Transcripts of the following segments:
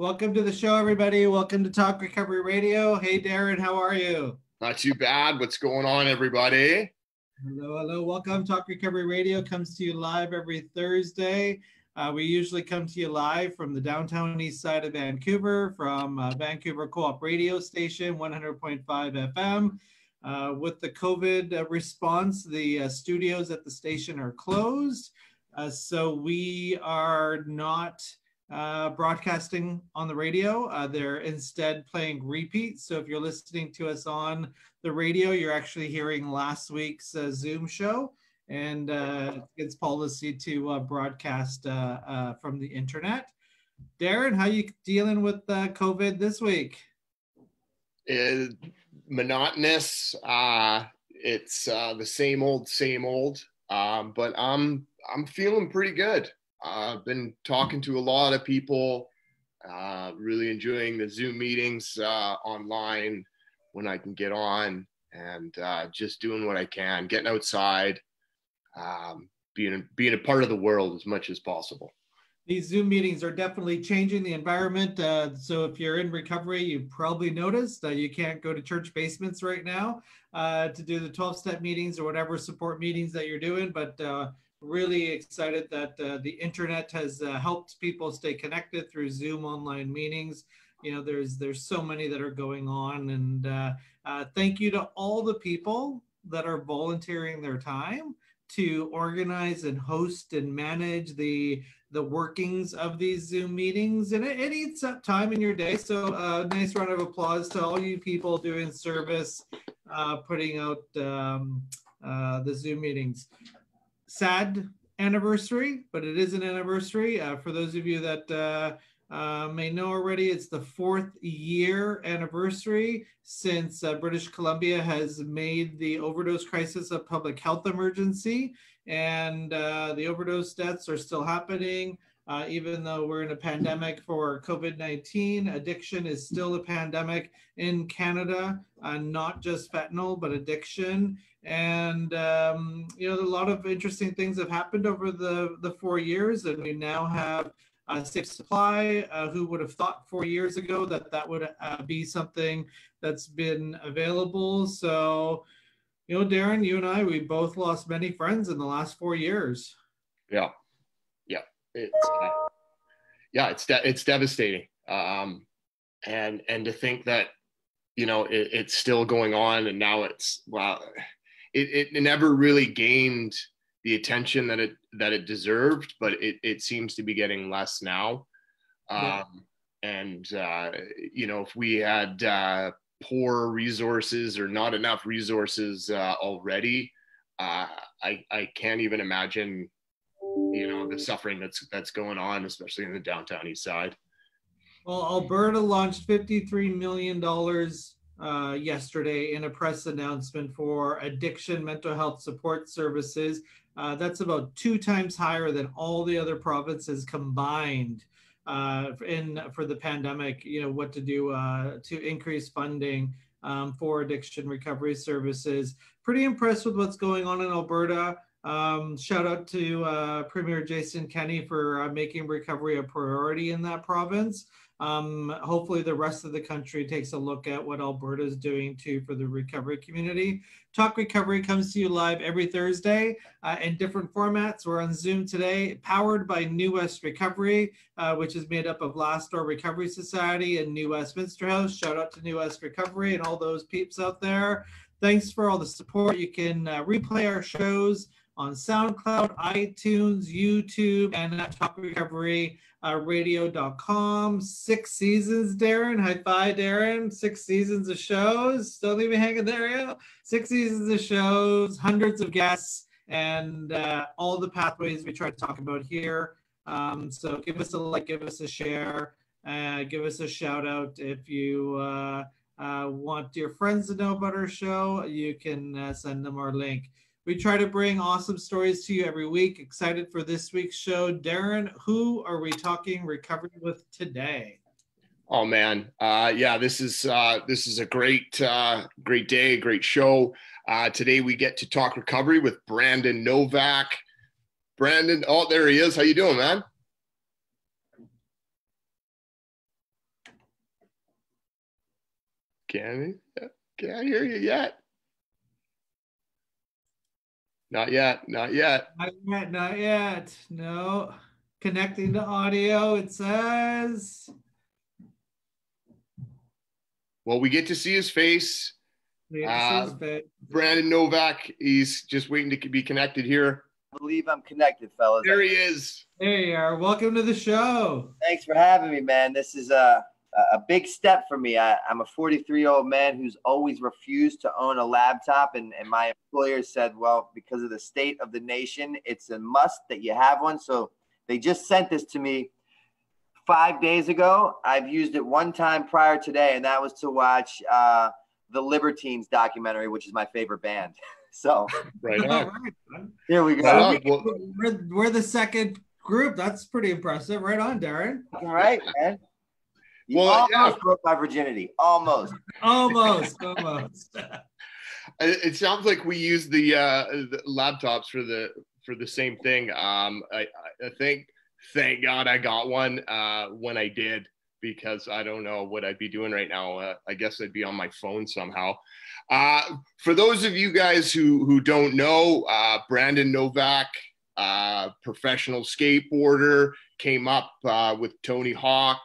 Welcome to the show, everybody. Welcome to Talk Recovery Radio. Hey, Darren, how are you? Not too bad. What's going on, everybody? Hello. Welcome. Talk Recovery Radio comes to you live every Thursday. We usually come to you live from the downtown east side of Vancouver, from Vancouver Co-op radio station, 100.5 FM. With the COVID response, the studios at the station are closed. So we are not broadcasting on the radio. They're instead playing repeats. So if you're listening to us on the radio, you're actually hearing last week's Zoom show, and it's policy to broadcast from the internet. Darren, how you dealing with COVID this week? Monotonous. It's the same old. But I'm feeling pretty good. I've been talking to a lot of people, really enjoying the Zoom meetings online when I can get on, and just doing what I can, getting outside, being a part of the world as much as possible. These Zoom meetings are definitely changing the environment. So if you're in recovery, you probably noticed that you can't go to church basements right now to do the 12-step meetings or whatever support meetings that you're doing. But really excited that the internet has helped people stay connected through Zoom online meetings. You know, there's so many that are going on, and thank you to all the people that are volunteering their time to organize and host and manage the workings of these Zoom meetings. And it eats up time in your day. So a nice round of applause to all you people doing service, putting out the Zoom meetings. Sad anniversary, but it is an anniversary. For those of you that may know already, it's the 4th year anniversary since British Columbia has made the overdose crisis a public health emergency, and the overdose deaths are still happening. Even though we're in a pandemic for COVID-19, addiction is still a pandemic in Canada, not just fentanyl, but addiction. And, you know, a lot of interesting things have happened over the 4 years, and we now have Safe Supply. Who would have thought 4 years ago that would be something that's been available? So, you know, Darren, you and I, we both lost many friends in the last 4 years. Yeah. It's devastating. And to think that, you know, it's still going on, and now it never really gained the attention that it deserved, but it seems to be getting less now. Yeah. And you know, if we had poor resources or not enough resources already, I can't even imagine, you know, the suffering that's going on, especially in the downtown east side. Well, Alberta launched $53 million yesterday in a press announcement for addiction mental health support services. That's about 2 times higher than all the other provinces combined for the pandemic. You know, what to do to increase funding for addiction recovery services. Pretty impressed with what's going on in Alberta. Shout out to Premier Jason Kenney for making recovery a priority in that province. Hopefully the rest of the country takes a look at what Alberta is doing too for the recovery community. Talk Recovery comes to you live every Thursday in different formats. We're on Zoom today, powered by New West Recovery, which is made up of Last Door Recovery Society and New Westminster House. Shout out to New West Recovery and all those peeps out there. Thanks for all the support. You can replay our shows on SoundCloud, iTunes, YouTube, and at talkrecoveryradio.com. 6 seasons, Darren. High five, Darren. 6 seasons of shows. Don't leave me hanging there, yeah. 6 seasons of shows, hundreds of guests, and all the pathways we try to talk about here. So give us a like, give us a share, give us a shout out. If you want your friends to know about our show, you can send them our link. We try to bring awesome stories to you every week. Excited for this week's show. Darren, who are we talking recovery with today? Oh man, yeah, this is a great day, great show. Today we get to talk recovery with Brandon Novak. Brandon, oh, there he is. How you doing, man? Can't hear you yet. Not yet. Not yet. Not yet. No. Connecting to audio, it says. Well, we get to see his face. Brandon Novak, he's just waiting to be connected here. I believe I'm connected, fellas. There he is. There you are. Welcome to the show. Thanks for having me, man. This is a big step for me. I'm a 43-year-old man who's always refused to own a laptop, and my employer said, well, because of the state of the nation, it's a must that you have one. So they just sent this to me 5 days ago. I've used it one time prior today, and that was to watch the Libertines documentary, which is my favorite band. So right on. Here we go. We're the second group. That's pretty impressive. Right on, Darren. All right, man. You almost broke my virginity. Almost. It sounds like we use the laptops for the same thing. I think, thank God I got one when I did, because I don't know what I'd be doing right now. I guess I'd be on my phone somehow. For those of you guys who don't know, Brandon Novak, professional skateboarder, came up with Tony Hawk,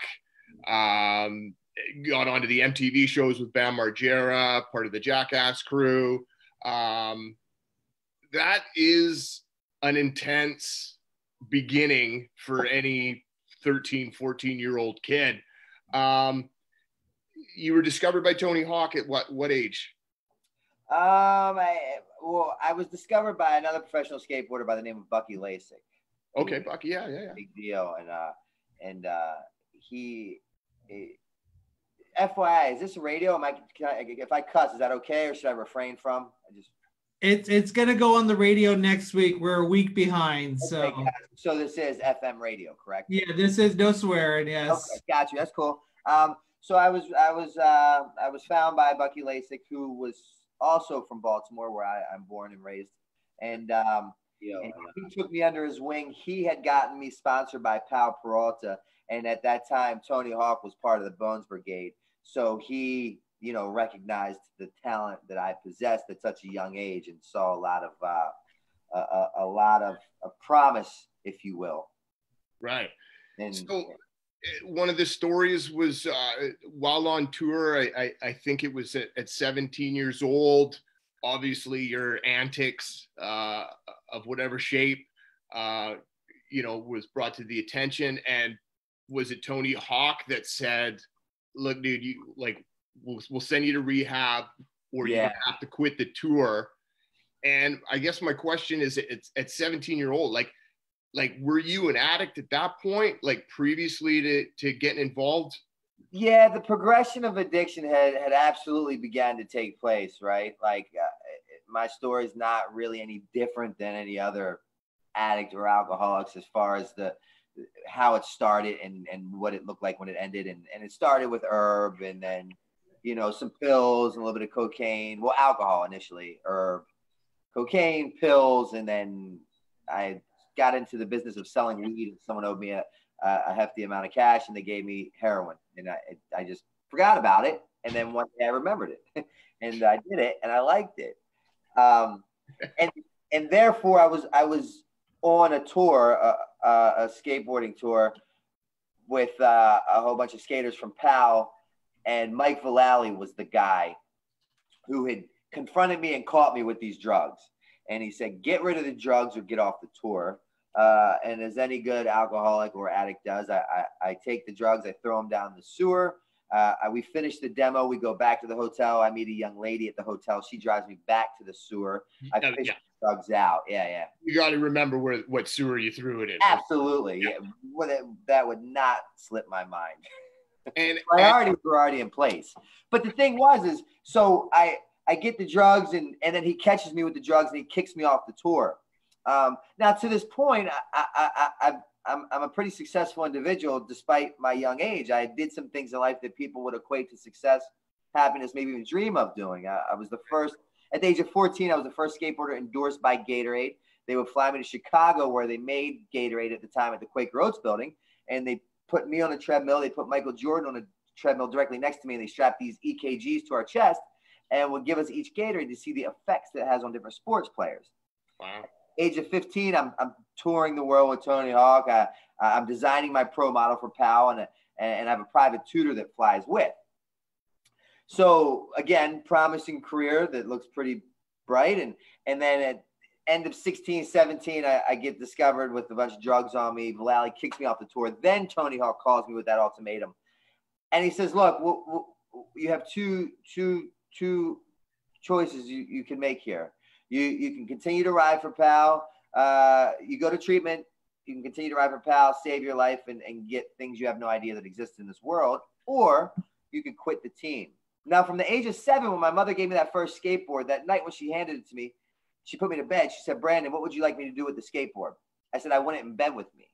got onto the MTV shows with Bam Margera, part of the Jackass crew. That is an intense beginning for any 13, 14-year-old kid. You were discovered by Tony Hawk at what age? I was discovered by another professional skateboarder by the name of Bucky Lasik. Okay, Bucky, yeah. Big deal, and he. FYI, is this a radio? If I cuss, is that okay, or should I refrain from? It's gonna go on the radio next week. We're a week behind, okay, so this is FM radio, correct? Yeah, this is no swearing. Yes. Okay, got you. That's cool. So I was found by Bucky Lasik, who was also from Baltimore, where I'm born and raised, and he took me under his wing. He had gotten me sponsored by Pal Peralta, and at that time, Tony Hawk was part of the Bones Brigade. So he, recognized the talent that I possessed at such a young age, and saw a lot of promise, if you will. Right. And so one of the stories was while on tour, I think it was at 17 years old, obviously your antics of whatever shape, was brought to the attention. And was it Tony Hawk that said, look, dude, we'll send you to rehab, or you have to quit the tour? And I guess my question is, it's at 17-year-old, like, were you an addict at that point, like previously to getting involved? Yeah, the progression of addiction had absolutely began to take place, right? Like my story is not really any different than any other addict or alcoholics as far as how it started and what it looked like when it ended. And it started with herb, and then, some pills and a little bit of cocaine. Well, alcohol initially, herb, cocaine, pills, and then I got into the business of selling weed, and someone owed me a hefty amount of cash, and they gave me heroin, and I just forgot about it. And then one day I remembered it, and I did it, and I liked it. And therefore I was on a tour, a skateboarding tour with a whole bunch of skaters from PAL, and Mike Vallely was the guy who had confronted me and caught me with these drugs. And he said, get rid of the drugs or get off the tour. And as any good alcoholic or addict does, I take the drugs, I throw them down the sewer. We finish the demo. We go back to the hotel. I meet a young lady at the hotel. She drives me back to the sewer. I fish the drugs out. Yeah. You got to remember what sewer you threw it in. Absolutely. Yeah. That would not slip my mind. And priorities were already in place. But the thing was, so I get the drugs, and then he catches me with the drugs, and he kicks me off the tour. Now, to this point, I'm a pretty successful individual despite my young age. I did some things in life that people would equate to success, happiness, maybe even dream of doing. I was the first, at the age of 14, I was the first skateboarder endorsed by Gatorade. They would fly me to Chicago, where they made Gatorade at the time at the Quaker Oats building, and they put me on a treadmill. They put Michael Jordan on a treadmill directly next to me, and they strapped these EKGs to our chest and would give us each Gatorade to see the effects that it has on different sports players. Wow. Age of 15, I'm touring the world with Tony Hawk. I'm designing my pro model for PAL, and I have a private tutor that flies with. So again, promising career that looks pretty bright. And then at end of 16, 17, I get discovered with a bunch of drugs on me. Vallely kicks me off the tour. Then Tony Hawk calls me with that ultimatum. And he says, look, you have two choices you can make here. You can continue to ride for PAL. You go to treatment. You can continue to ride for PAL, save your life, and get things you have no idea that exist in this world. Or you can quit the team. Now, from the age of 7, when my mother gave me that first skateboard, that night when she handed it to me, she put me to bed. She said, Brandon, what would you like me to do with the skateboard? I said, I want it in bed with me.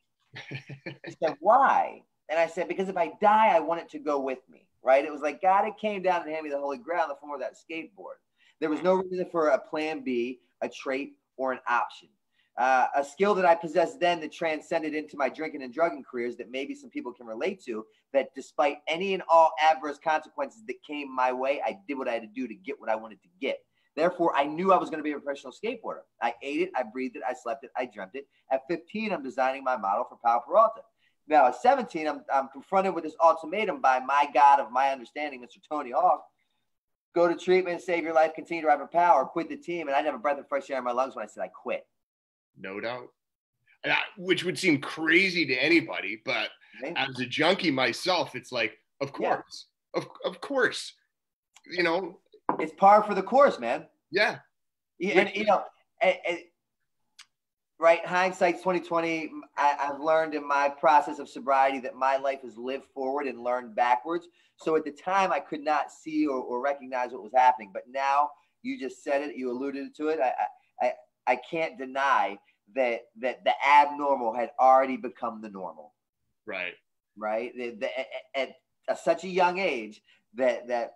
She said, why? And I said, because if I die, I want it to go with me, right? It was like God had came down and handed me the Holy Grail in the form of that skateboard. There was no reason for a plan B, a trait, or an option. A skill that I possessed then that transcended into my drinking and drugging careers that maybe some people can relate to, that despite any and all adverse consequences that came my way, I did what I had to do to get what I wanted to get. Therefore, I knew I was going to be a professional skateboarder. I ate it, I breathed it, I slept it, I dreamt it. At 15, I'm designing my model for Pal Peralta. Now, at 17, I'm confronted with this ultimatum by my God of my understanding, Mr. Tony Hawk. Go to treatment, save your life, continue to ride for Pal, or quit the team. And I didn't have a breath of fresh air in my lungs when I said I quit. No doubt. Which would seem crazy to anybody, but as a junkie myself, it's like, of course, of course, you know. It's par for the course, man. Yeah. And, you know, right, hindsight's 2020. I've learned in my process of sobriety that my life is lived forward and learned backwards. So at the time, I could not see or recognize what was happening. But now, you just said it, you alluded to it. I can't deny that the abnormal had already become the normal. Right. Right. At such a young age that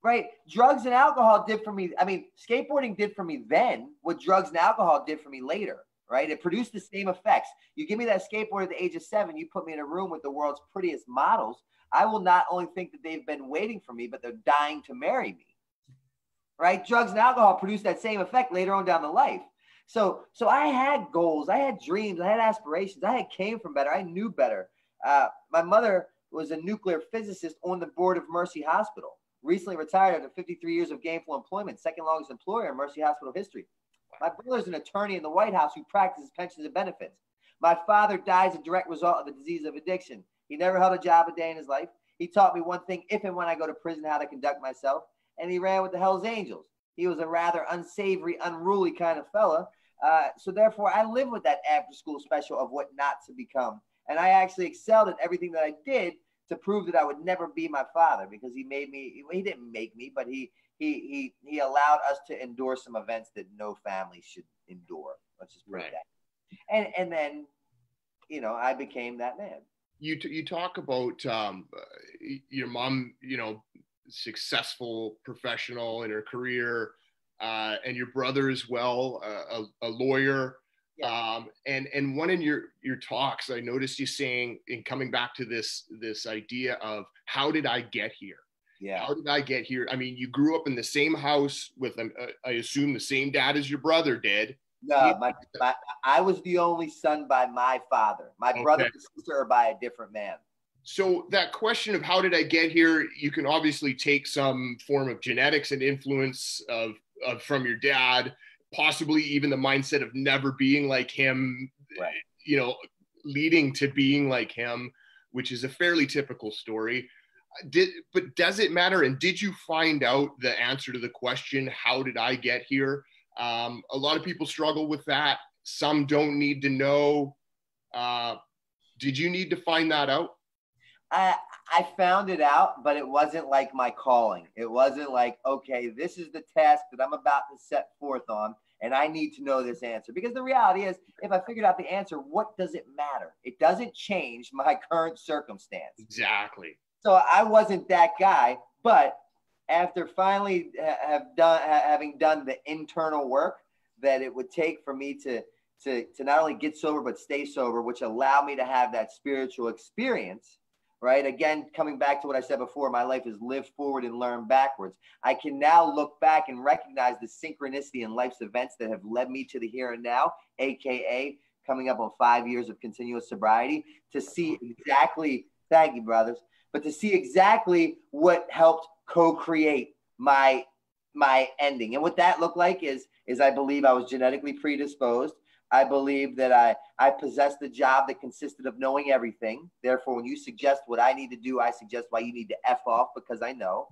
right. Drugs and alcohol did for me. I mean, skateboarding did for me then what drugs and alcohol did for me later. Right. It produced the same effects. You give me that skateboard at the age of 7, you put me in a room with the world's prettiest models. I will not only think that they've been waiting for me, but they're dying to marry me. Right. Drugs and alcohol produce that same effect later on down the life. So I had goals, I had dreams, I had aspirations, I had came from better, I knew better. My mother was a nuclear physicist on the board of Mercy Hospital, recently retired after 53 years of gainful employment, second longest employer in Mercy Hospital history. My brother's an attorney in the White House who practices pensions and benefits. My father dies a direct result of the disease of addiction. He never held a job a day in his life. He taught me one thing, if and when I go to prison, how to conduct myself, and he ran with the Hells Angels. He was a rather unsavory, unruly kind of fella. So therefore, I live with that after-school special of what not to become. And I actually excelled at everything that I did to prove that I would never be my father, because he made me. He didn't make me, but he allowed us to endure some events that no family should endure. Let's just put it that. And then, you know, I became that man. You talk about your mom, you know, successful professional in her career, and your brother as well, a lawyer. Yeah. And one in your talks, I noticed you saying, in coming back to this idea of how did I get here? Yeah. How did I get here? I mean, you grew up in the same house with, I assume, the same dad as your brother did. No, I was the only son by my father. My brother and sister are by a different man. So that question of how did I get here, you can obviously take some form of genetics and influence of from your dad, possibly even the mindset of never being like him, right, you know, leading to being like him, which is a fairly typical story. But does it matter? And did you find out the answer to the question, how did I get here? A lot of people struggle with that. Some don't need to know. Did you need to find that out? I found it out, but it wasn't like my calling. It wasn't like, okay, this is the task that I'm about to set forth on, and I need to know this answer. Because the reality is, if I figured out the answer, what does it matter? It doesn't change my current circumstance. Exactly. So I wasn't that guy, but after finally having done the internal work that it would take for me to not only get sober, but stay sober, which allowed me to have that spiritual experience, right? Again, coming back to what I said before, my life is live forward and learn backwards. I can now look back and recognize the synchronicity in life's events that have led me to the here and now, AKA coming up on 5 years of continuous sobriety, to see exactly, thank you, brothers, but to see exactly what helped co-create my ending. And what that looked like is I believe I was genetically predisposed. I believe that I possessed the job that consisted of knowing everything. Therefore, when you suggest what I need to do, I suggest why you need to F off, because I know.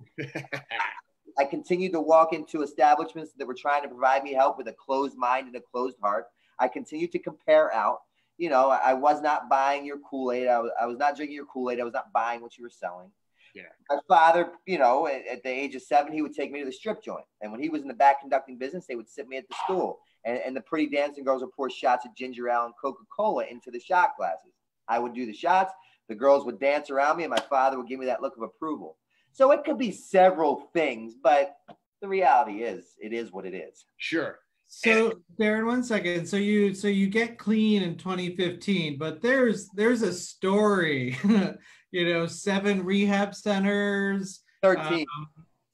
I continued to walk into establishments that were trying to provide me help with a closed mind and a closed heart. I continued to compare out. You know, I was not buying your Kool-Aid. I was not drinking your Kool-Aid. I was not buying what you were selling. Yeah. My father, you know, at the age of 7, he would take me to the strip joint. And when he was in the back conducting business, they would sit me at the stool. And the pretty dancing girls would pour shots of ginger ale and Coca-Cola into the shot glasses. I would do the shots. The girls would dance around me, and my father would give me that look of approval. So it could be several things, but the reality is, it is what it is. Sure. So Darren, 1 second. So you get clean in 2015, but there's a story. You know, 7 rehab centers. 13.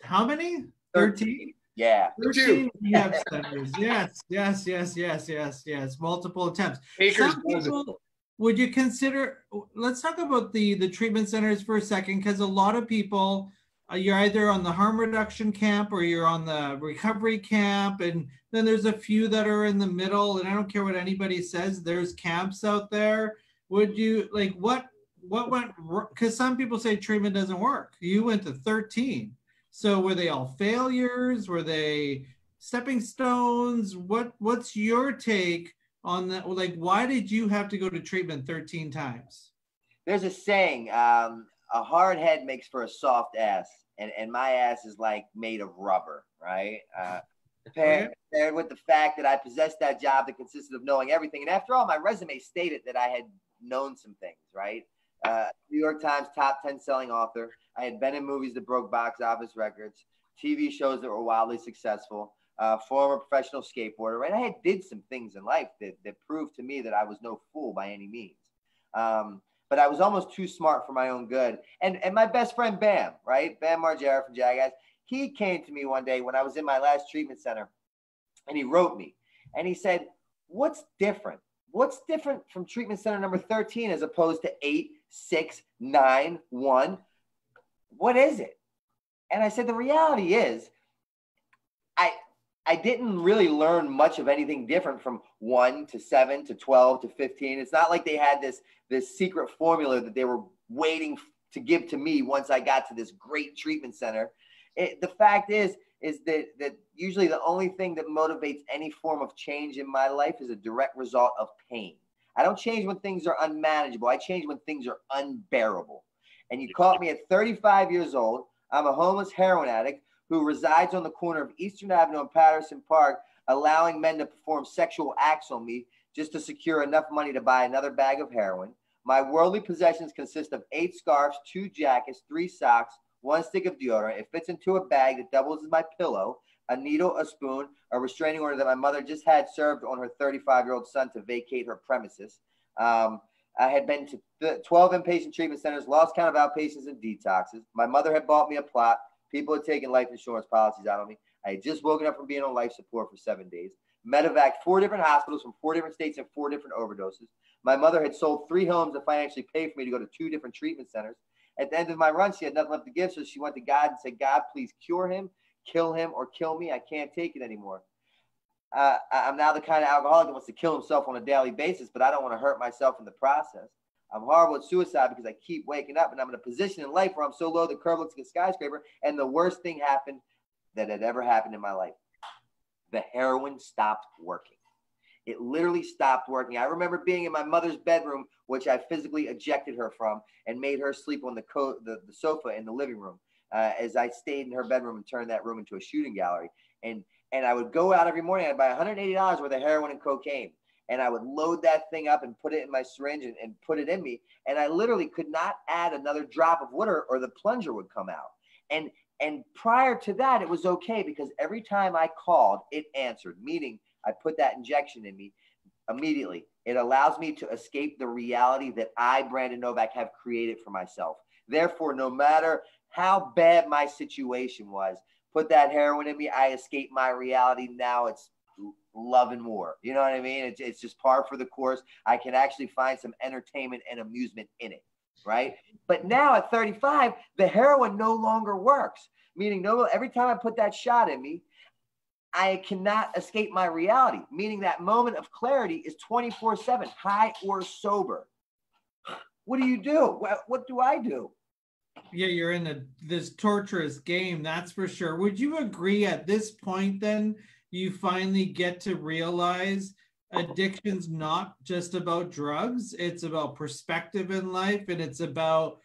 How many? 13? Yeah. 13 rehab centers. Yes. Multiple attempts. Some people, would you consider, let's talk about the treatment centers for a second, because a lot of people, you're either on the harm reduction camp or you're on the recovery camp. And then there's a few that are in the middle. And I don't care what anybody says, there's camps out there. Would you, like, what went, because some people say treatment doesn't work. You went to 13. So were they all failures? Were they stepping stones? What's your take on that? Like, why did you have to go to treatment 13 times? There's a saying, a hard head makes for a soft ass. And my ass is like made of rubber, right? Paired with the fact that I possessed that job that consisted of knowing everything. And after all, my resume stated that I had known some things, right? New York Times top 10 selling author. I had been in movies that broke box office records, TV shows that were wildly successful, former professional skateboarder, right? I did some things in life that proved to me that I was no fool by any means. But I was almost too smart for my own good. And my best friend, Bam, right? Bam Margera from Jackass, he came to me one day when I was in my last treatment center, and he wrote me, and he said, what's different? What's different from treatment center number 13 as opposed to 8, 6, 9, 1? What is it? And I said, the reality is, I didn't really learn much of anything different from 1 to 7 to 12 to 15. It's not like they had this secret formula that they were waiting to give to me once I got to this great treatment center. The fact is that usually the only thing that motivates any form of change in my life is a direct result of pain. I don't change when things are unmanageable. I change when things are unbearable. And you caught me at 35 years old. I'm a homeless heroin addict who resides on the corner of Eastern Avenue and Patterson Park, allowing men to perform sexual acts on me just to secure enough money to buy another bag of heroin. My worldly possessions consist of 8 scarves, 2 jackets, 3 socks, 1 stick of deodorant. It fits into a bag that doubles as my pillow, a needle, a spoon, a restraining order that my mother just had served on her 35-year-old son to vacate her premises. I had been to 12 inpatient treatment centers, lost count of outpatients and detoxes. My mother had bought me a plot. People had taken life insurance policies out on me. I had just woken up from being on life support for 7 days. Medevac 4 different hospitals from 4 different states and 4 different overdoses. My mother had sold 3 homes to financially pay for me to go to 2 different treatment centers. At the end of my run, she had nothing left to give, so she went to God and said, God, please cure him, kill him, or kill me. I can't take it anymore. I'm now the kind of alcoholic that wants to kill himself on a daily basis, but I don't want to hurt myself in the process. I'm horrible at suicide because I keep waking up, and I'm in a position in life where I'm so low the curve looks like a skyscraper, and the worst thing happened that had ever happened in my life. The heroin stopped working. It literally stopped working. I remember being in my mother's bedroom, which I physically ejected her from and made her sleep on the sofa in the living room as I stayed in her bedroom and turned that room into a shooting gallery. And I would go out every morning. I'd buy $180 worth of heroin and cocaine. And I would load that thing up and put it in my syringe and put it in me. And I literally could not add another drop of water or the plunger would come out. And prior to that, it was okay because every time I called, it answered, meaning I put that injection in me immediately. It allows me to escape the reality that I, Brandon Novak, have created for myself. Therefore, no matter how bad my situation was, put that heroin in me, I escaped my reality. Now it's love and war. You know what I mean? It's just par for the course. I can actually find some entertainment and amusement in it, right? But now at 35, the heroin no longer works. Meaning, every time I put that shot in me, I cannot escape my reality. Meaning that moment of clarity is 24/7, high or sober. What do you do? What do I do? Yeah, you're in this torturous game, that's for sure. Would you agree at this point then you finally get to realize addiction's not just about drugs, it's about perspective in life, and it's about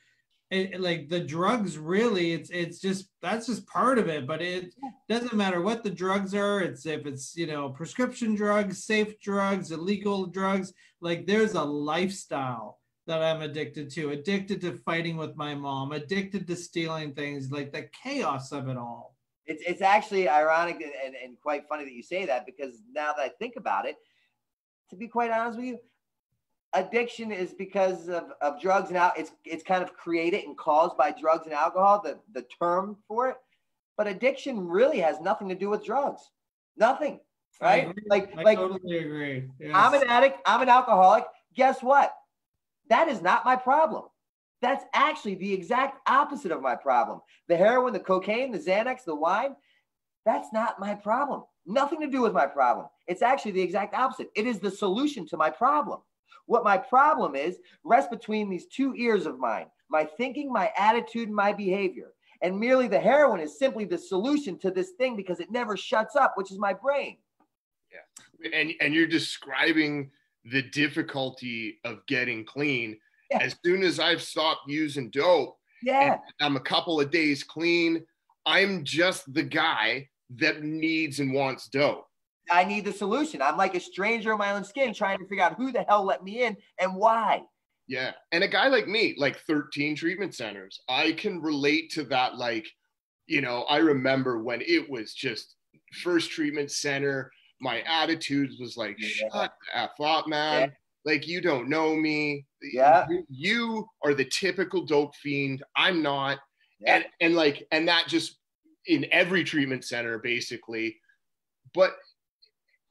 like the drugs really, it's just, that's just part of it, but it doesn't matter what the drugs are. It's if it's, you know, prescription drugs, safe drugs, illegal drugs, like there's a lifestyle that I'm addicted to fighting with my mom, addicted to stealing things, like the chaos of it all. It's actually ironic and quite funny that you say that, because now that I think about it, to be quite honest with you, addiction is because of drugs. Now it's kind of created and caused by drugs and alcohol, the term for it. But addiction really has nothing to do with drugs. Nothing. Right? I totally agree. Yes. I'm an addict. I'm an alcoholic. Guess what? That is not my problem. That's actually the exact opposite of my problem. The heroin, the cocaine, the Xanax, the wine, that's not my problem. Nothing to do with my problem. It's actually the exact opposite. It is the solution to my problem. What my problem is rests between these two ears of mine, my thinking, my attitude, and my behavior. And merely the heroin is simply the solution to this thing because it never shuts up, which is my brain. Yeah. And you're describing the difficulty of getting clean. Yeah. As soon as I've stopped using dope, and I'm a couple of days clean, I'm just the guy that needs and wants dope. I need the solution. I'm like a stranger in my own skin trying to figure out who the hell let me in and why. Yeah. And a guy like me, like 13 treatment centers, I can relate to that. Like, you know, I remember when it was just first treatment center, my attitude was like, shut the F up, man. Yeah. Like, you don't know me. Yeah. You are the typical dope fiend. I'm not. Yeah. And that just in every treatment center, basically. But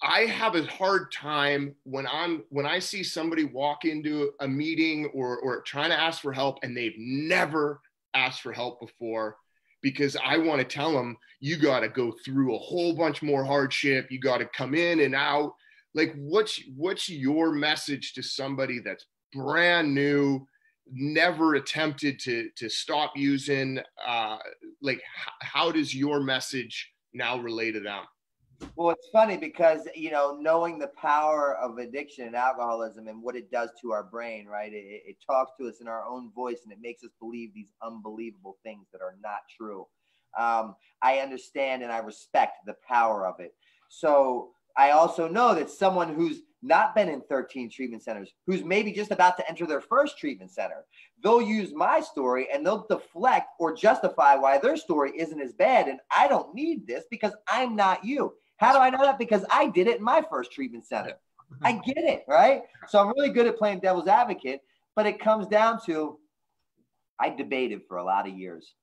I have a hard time when I see somebody walk into a meeting or trying to ask for help and they've never asked for help before, because I want to tell them, you got to go through a whole bunch more hardship. You got to come in and out. Like, what's your message to somebody that's brand new, never attempted to stop using? Like, how does your message now relate to them? Well, it's funny because, you know, knowing the power of addiction and alcoholism and what it does to our brain, right? It talks to us in our own voice and it makes us believe these unbelievable things that are not true. I understand and I respect the power of it. So I also know that someone who's not been in 13 treatment centers, who's maybe just about to enter their first treatment center, they'll use my story and they'll deflect or justify why their story isn't as bad. And I don't need this because I'm not you. How do I know that? Because I did it in my first treatment center. I get it, right? So I'm really good at playing devil's advocate, but it comes down to, I debated for a lot of years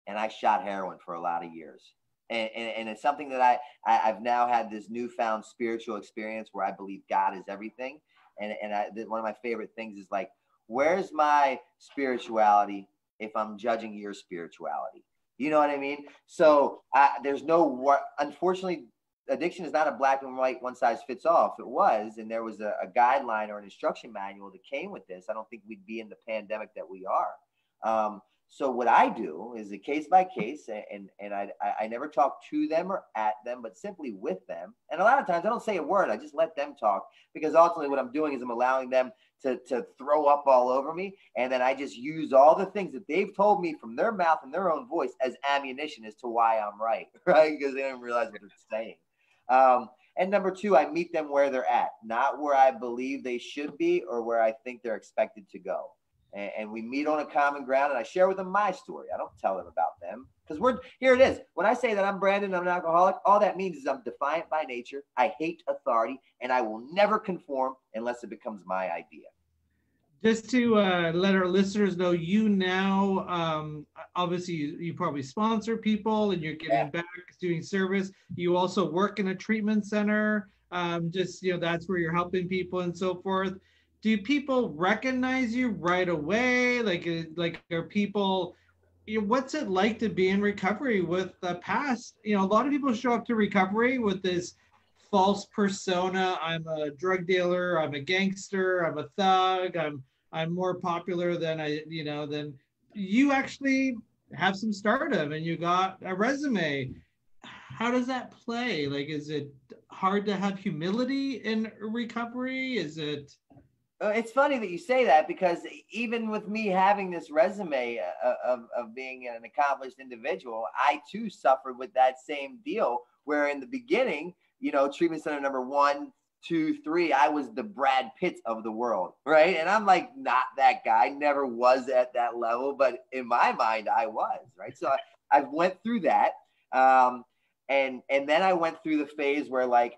and I shot heroin for a lot of years. And it's something that I've now had this newfound spiritual experience where I believe God is everything. And one of my favorite things is like, where's my spirituality if I'm judging your spirituality? You know what I mean? So there's no, unfortunately, addiction is not a black and white, one size fits all. If it was, and there was a guideline or an instruction manual that came with this, I don't think we'd be in the pandemic that we are. So what I do is a case by case, and I never talk to them or at them, but simply with them. And a lot of times I don't say a word. I just let them talk, because ultimately what I'm doing is I'm allowing them to throw up all over me. And then I just use all the things that they've told me from their mouth and their own voice as ammunition as to why I'm right, right? Because they don't realize what they're saying. And number two, I meet them where they're at, not where I believe they should be or where I think they're expected to go. And we meet on a common ground, and I share with them my story. I don't tell them about them, because here it is. When I say that I'm Brandon, I'm an alcoholic, all that means is I'm defiant by nature. I hate authority, and I will never conform unless it becomes my idea. Just to let our listeners know, you now, obviously, you probably sponsor people and you're Yeah. giving back, doing service. You also work in a treatment center. Just, that's where you're helping people and so forth. Do people recognize you right away? Like are people, what's it like to be in recovery with the past? A lot of people show up to recovery with this false persona. I'm a drug dealer. I'm a gangster. I'm a thug. I'm more popular than than you actually have some stardom and you got a resume. How does that play? Like, is it hard to have humility in recovery? Is it? It's funny that you say that, because even with me having this resume of being an accomplished individual, I too suffered with that same deal, where in the beginning, treatment center number 1, 2, 3, I was the Brad Pitt of the world, right? And I'm like, not that guy, never was at that level, but in my mind, I was, right? So I went through that. And then I went through the phase where like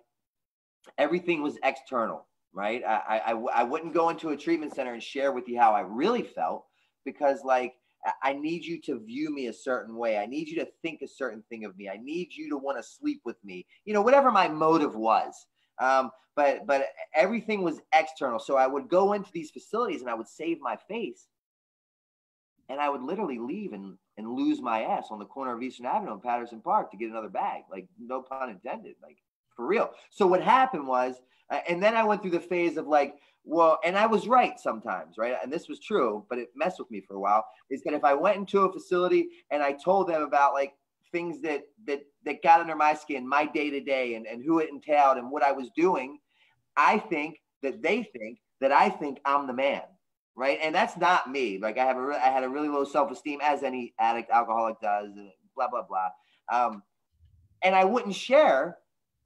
everything was external, right? I wouldn't go into a treatment center and share with you how I really felt, because like I need you to view me a certain way. I need you to think a certain thing of me. I need you to want to sleep with me, whatever my motive was. But everything was external. So I would go into these facilities and I would save my face, and I would literally leave and lose my ass on the corner of Eastern Avenue and Patterson Park to get another bag. Like, no pun intended, like for real. So what happened was, and then I went through the phase of like, well, and I was right sometimes, right? And this was true, but it messed with me for a while, is that if I went into a facility and I told them about like things that got under my skin, my day to day, and who it entailed and what I was doing, I think that they think that I think I'm the man. Right. And that's not me. Like I had a really low self-esteem, as any addict, alcoholic does, and blah, blah, blah. And I wouldn't share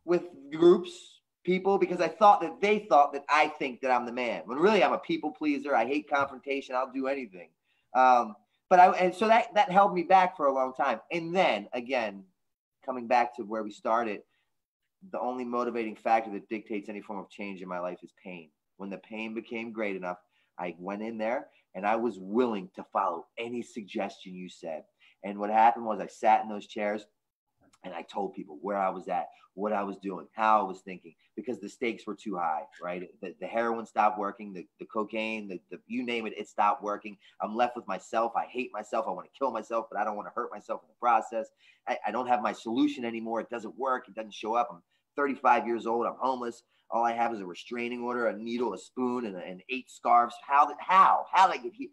with groups, people, because I thought that they thought that I think that I'm the man, when really I'm a people pleaser. I hate confrontation. I'll do anything. And so that held me back for a long time. And then again, coming back to where we started, the only motivating factor that dictates any form of change in my life is pain. When the pain became great enough, I went in there and I was willing to follow any suggestion you said. And what happened was I sat in those chairs and I told people where I was at, what I was doing, how I was thinking, because the stakes were too high, right? The heroin stopped working, the cocaine, the you name it, it stopped working. I'm left with myself. I hate myself. I want to kill myself, but I don't want to hurt myself in the process. I don't have my solution anymore. It doesn't work. It doesn't show up. I'm 35 years old. I'm homeless. All I have is a restraining order, a needle, a spoon, and 8 scarves. How did I get here?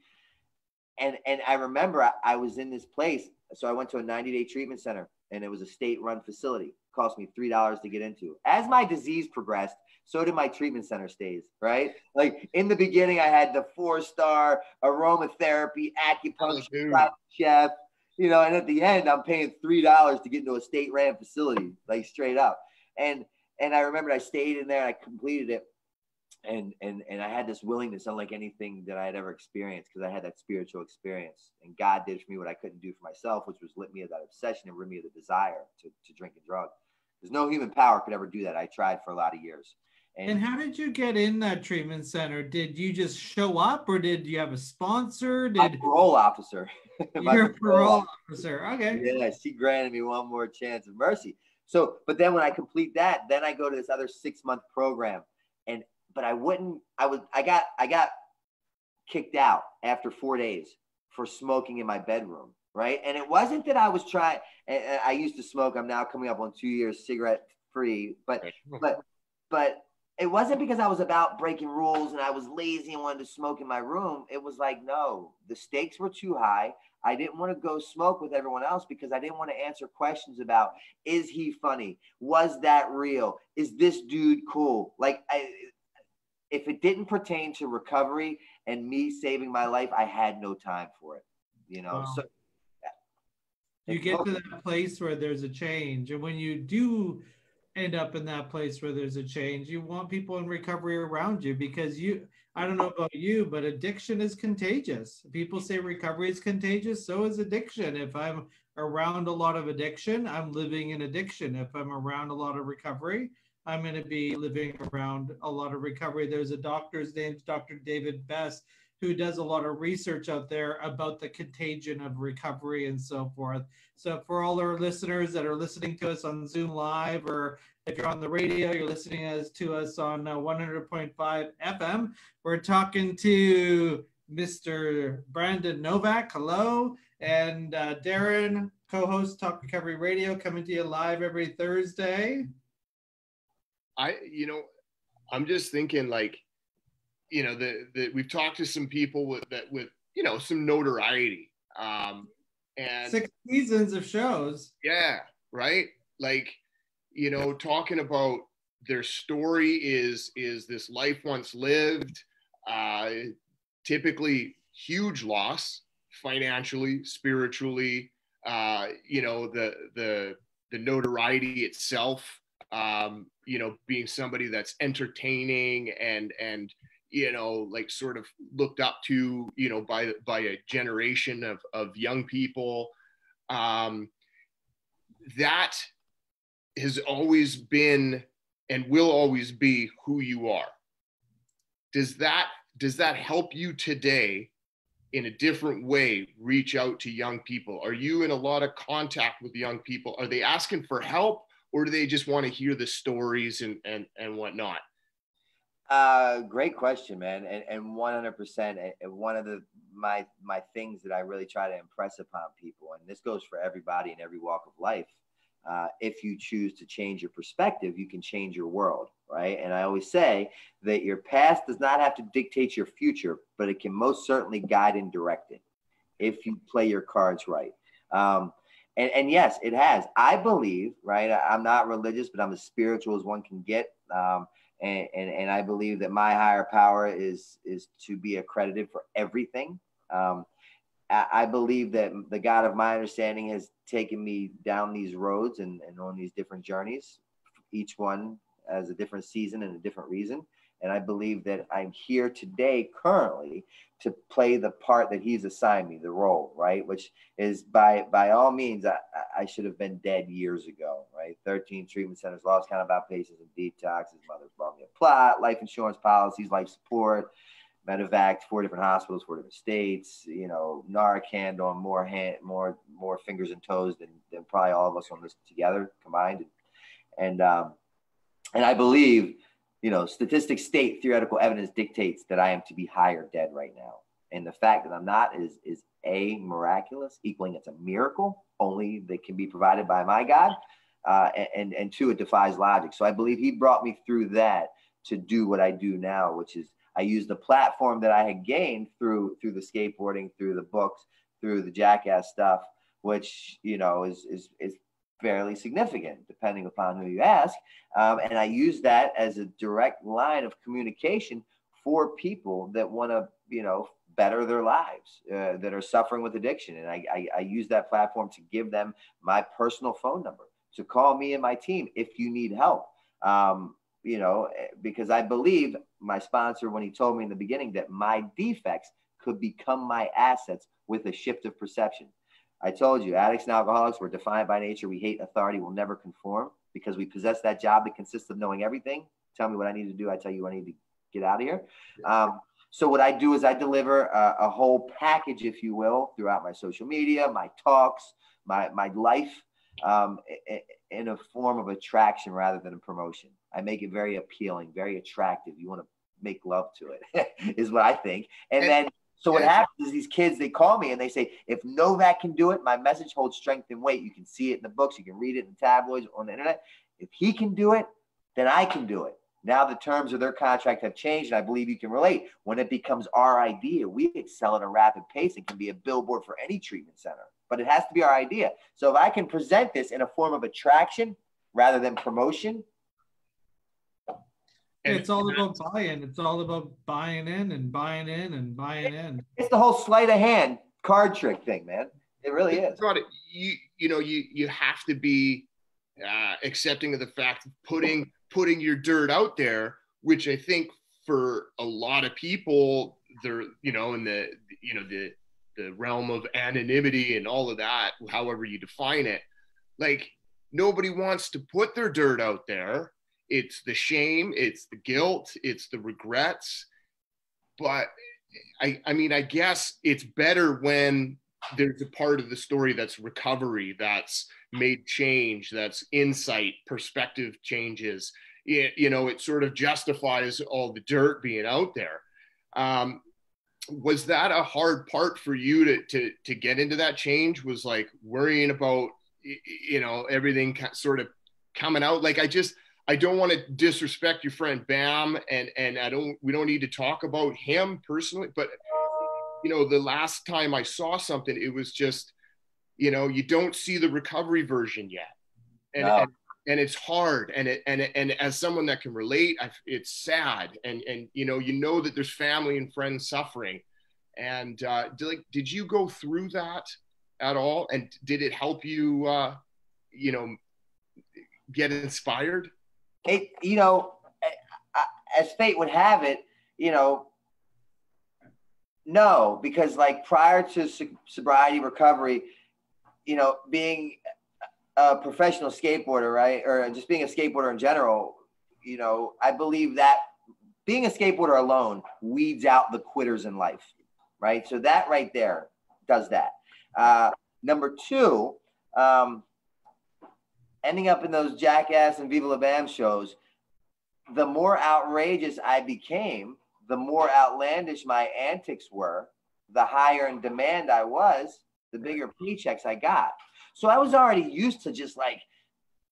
And I remember I was in this place. So I went to a 90-day treatment center, and it was a state-run facility. It cost me $3 to get into. As my disease progressed, so did my treatment center stays, right? Like in the beginning, I had the 4-star aromatherapy, acupuncture, chef, and at the end, I'm paying $3 to get into a state-ran facility, like straight up. And I remember I stayed in there and I completed it. And I had this willingness, unlike anything that I had ever experienced, because I had that spiritual experience. And God did for me what I couldn't do for myself, which was rid me of that obsession and rid me of the desire to drink and drug. There's no human power could ever do that. I tried for a lot of years. And how did you get in that treatment center? Did you just show up, or did you have a sponsor? My parole officer. Your parole officer. Okay. Yeah, she granted me one more chance of mercy. So, but then when I complete that, then I go to this other 6-month program. But I got kicked out after 4 days for smoking in my bedroom. Right. And it wasn't that I was trying, and I used to smoke. I'm now coming up on 2 years cigarette free, but it wasn't because I was about breaking rules and I was lazy and wanted to smoke in my room. It was like, no, the stakes were too high. I didn't want to go smoke with everyone else because I didn't want to answer questions about, is he funny? Was that real? Is this dude cool? Like, if it didn't pertain to recovery and me saving my life, I had no time for it, Wow. So you get to that place where there's a change. And when you do end up in that place where there's a change, you want people in recovery around you, because I don't know about you, but addiction is contagious. People say recovery is contagious. So is addiction. If I'm around a lot of addiction, I'm living in addiction. If I'm around a lot of recovery, I'm going to be living around a lot of recovery. There's a doctor's named Dr. David Best, who does a lot of research out there about the contagion of recovery and so forth. So for all our listeners that are listening to us on Zoom Live, or if you're on the radio, you're listening to us on 100.5 FM, we're talking to Mr. Brandon Novak. Hello. And Darren, co-host Talk Recovery Radio, coming to you live every Thursday. I'm just thinking, like, we've talked to some people with some notoriety, and 6 seasons of shows. Yeah, right. Like, talking about their story is this life once lived, typically huge loss, financially, spiritually, the notoriety itself, being somebody that's entertaining and like sort of looked up to, by a generation of young people. That has always been and will always be who you are. Does that help you today in a different way reach out to young people? Are you in a lot of contact with young people? Are they asking for help, or do they just want to hear the stories and whatnot? Great question, man. And 100%. And one of my things that I really try to impress upon people, and this goes for everybody in every walk of life. If you choose to change your perspective, you can change your world, right? And I always say that your past does not have to dictate your future, but it can most certainly guide and direct it if you play your cards right. And yes, it has. I believe, right? I'm not religious, but I'm as spiritual as one can get. And I believe that my higher power is to be accredited for everything. I believe that the God of my understanding has taken me down these roads and on these different journeys. Each one has a different season and a different reason. And I believe that I'm here today currently to play the part that he's assigned me, the role, right? Which is by all means, I should have been dead years ago, right? 13 treatment centers, lost count of outpatients and detoxes. Mother brought me a plot, life insurance policies, life support, medevac, 4 different hospitals, 4 different states, Narcan on more fingers and toes than probably all of us on this together combined. And I believe, statistics state theoretical evidence dictates that I am to be high or dead right now. And the fact that I'm not is A, miraculous, equaling it's a miracle only that can be provided by my God. And 2, it defies logic. So I believe he brought me through that to do what I do now, which is I use the platform that I had gained through the skateboarding, through the books, through the Jackass stuff, which, is fairly significant depending upon who you ask. And I use that as a direct line of communication for people that want to, better their lives, that are suffering with addiction. And I use that platform to give them my personal phone number to call me and my team if you need help. Because I believe my sponsor, when he told me in the beginning that my defects could become my assets with a shift of perception. I told you, addicts and alcoholics, we're defined by nature. We hate authority. We'll never conform because we possess that job that consists of knowing everything. Tell me what I need to do. I tell you what I need to get out of here. So what I do is I deliver a whole package, if you will, throughout my social media, my talks, my life, in a form of attraction rather than a promotion. I make it very appealing, very attractive. You want to make love to it, is what I think. And then, so what happens is these kids, they call me and they say, if Novak can do it, my message holds strength and weight. You can see it in the books. You can read it in the tabloids, on the internet. If he can do it, then I can do it. Now the terms of their contract have changed, and I believe you can relate. When it becomes our idea, we excel at a rapid pace and can be a billboard for any treatment center. But it has to be our idea. So if I can present this in a form of attraction rather than promotion. And it's all about buy-in. It's all about buying in and buying in and buying in. It's the whole sleight of hand card trick thing, man. It really is. You have to be accepting of the fact of putting your dirt out there, which I think for a lot of people, they're, in the realm of anonymity and all of that, however you define it, like nobody wants to put their dirt out there. It's the shame, it's the guilt, it's the regrets. But I mean, I guess it's better when there's a part of the story that's recovery, that's made change, that's insight, perspective changes. It sort of justifies all the dirt being out there. Was that a hard part for you to get into that change? Was like worrying about, everything sort of coming out? Like, I don't want to disrespect your friend Bam, and we don't need to talk about him personally, but the last time I saw something, it was just, you don't see the recovery version yet. And, No. and it's hard. And as someone that can relate, it's sad. And that there's family and friends suffering. And did you go through that at all? And did it help you, get inspired? As fate would have it, no, because like prior to sobriety recovery, being a professional skateboarder, right, or just being a skateboarder in general, I believe that being a skateboarder alone weeds out the quitters in life, right? So that right there does that. Number two, ending up in those Jackass and Viva La Bam shows, the more outrageous I became, the more outlandish my antics were, the higher in demand I was, the bigger paychecks I got. So I was already used to just like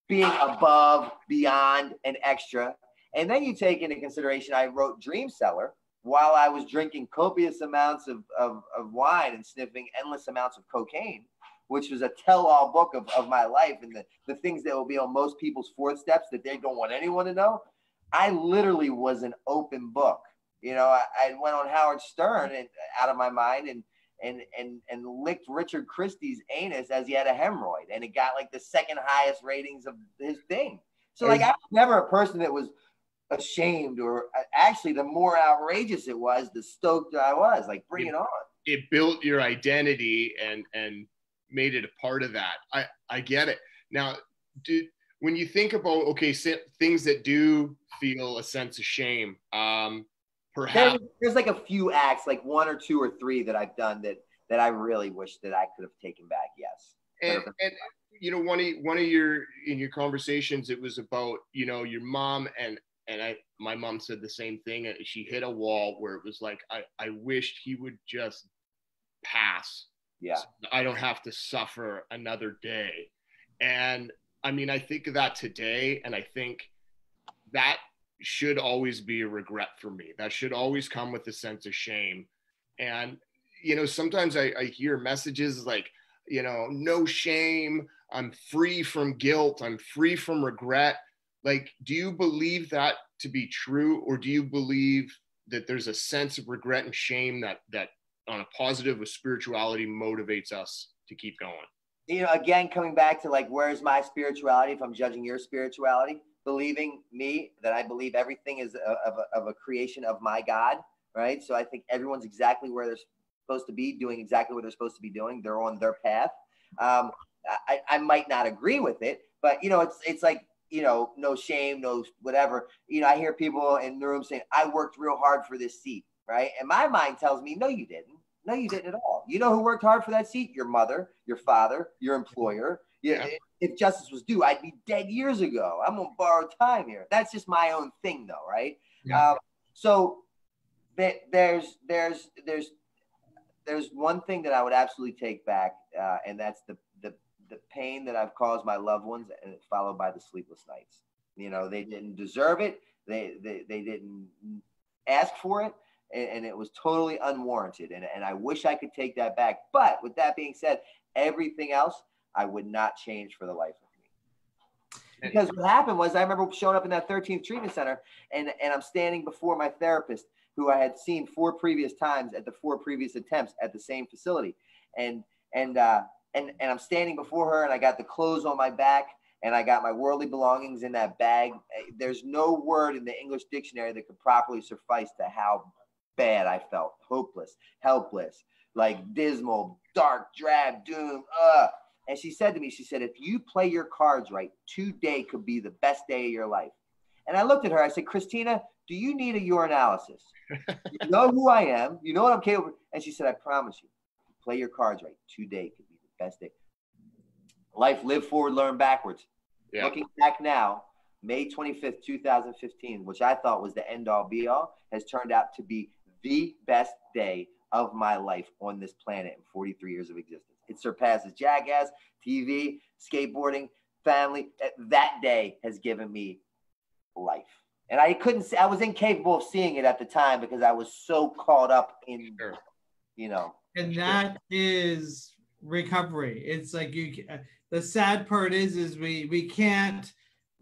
being above, beyond, and extra. And then you take into consideration, I wrote Dreamseller while I was drinking copious amounts of wine and sniffing endless amounts of cocaine, which was a tell-all book of my life and the things that will be on most people's fourth steps that they don't want anyone to know. I literally was an open book. I went on Howard Stern and out of my mind and licked Richard Christie's anus as he had a hemorrhoid, and it got like the second highest ratings of his thing. So like I was never a person that was ashamed, or actually the more outrageous it was, the stoked I was. Like, bring it on. It built your identity and made it a part of that. I get it. Now, when you think about, okay, things that do feel a sense of shame, perhaps there's like a few acts, like one or two or three that I've done that I really wish that I could have taken back. Yes. And one of your conversations, it was about, your mom and my mom said the same thing. She hit a wall where it was like, I wished he would just pass. Yeah. So I don't have to suffer another day. And I mean, I think of that today, and I think that should always be a regret for me. That should always come with a sense of shame. And, sometimes I hear messages like, no shame, I'm free from guilt, I'm free from regret. Like, do you believe that to be true? Or do you believe that there's a sense of regret and shame that on a positive with spirituality motivates us to keep going? Again, coming back to like, where's my spirituality if I'm judging your spirituality? Believing me that I believe everything is of a creation of my God, right? So I think everyone's exactly where they're supposed to be, doing exactly what they're supposed to be doing. They're on their path. I might not agree with it, but it's like, no shame, no whatever. I hear people in the room saying, I worked real hard for this seat, right? And my mind tells me, no, you didn't. No, you didn't at all. You know who worked hard for that seat? Your mother, your father, your employer. Yeah. If justice was due, I'd be dead years ago. I'm on borrowed time here. That's just my own thing, though, right? Yeah. So there's one thing that I would absolutely take back, and that's the pain that I've caused my loved ones, and followed by the sleepless nights. They didn't deserve it. They didn't ask for it. And it was totally unwarranted. And I wish I could take that back. But with that being said, everything else I would not change for the life of me. Because what happened was, I remember showing up in that 13th treatment center, and I'm standing before my therapist, who I had seen 4 previous times at the 4 previous attempts at the same facility. And I'm standing before her, and I got the clothes on my back, and I got my worldly belongings in that bag. There's no word in the English dictionary that could properly suffice to how bad I felt. Hopeless, helpless, like dismal, dark, drab, doom. And she said to me, if you play your cards right, today could be the best day of your life. And I looked at her, I said, Christina, do you need a urinalysis? You know who I am. You know what I'm capable of. And she said, I promise you, play your cards right. Today could be the best day. Life, live forward, learn backwards. Yeah. Looking back now, May 25th, 2015, which I thought was the end all be all, has turned out to be the best day of my life on this planet in 43 years of existence. It surpasses Jackass, TV, skateboarding, family. That day has given me life. And I was incapable of seeing it at the time because I was so caught up in, you know. And that is recovery. It's like the sad part is we can't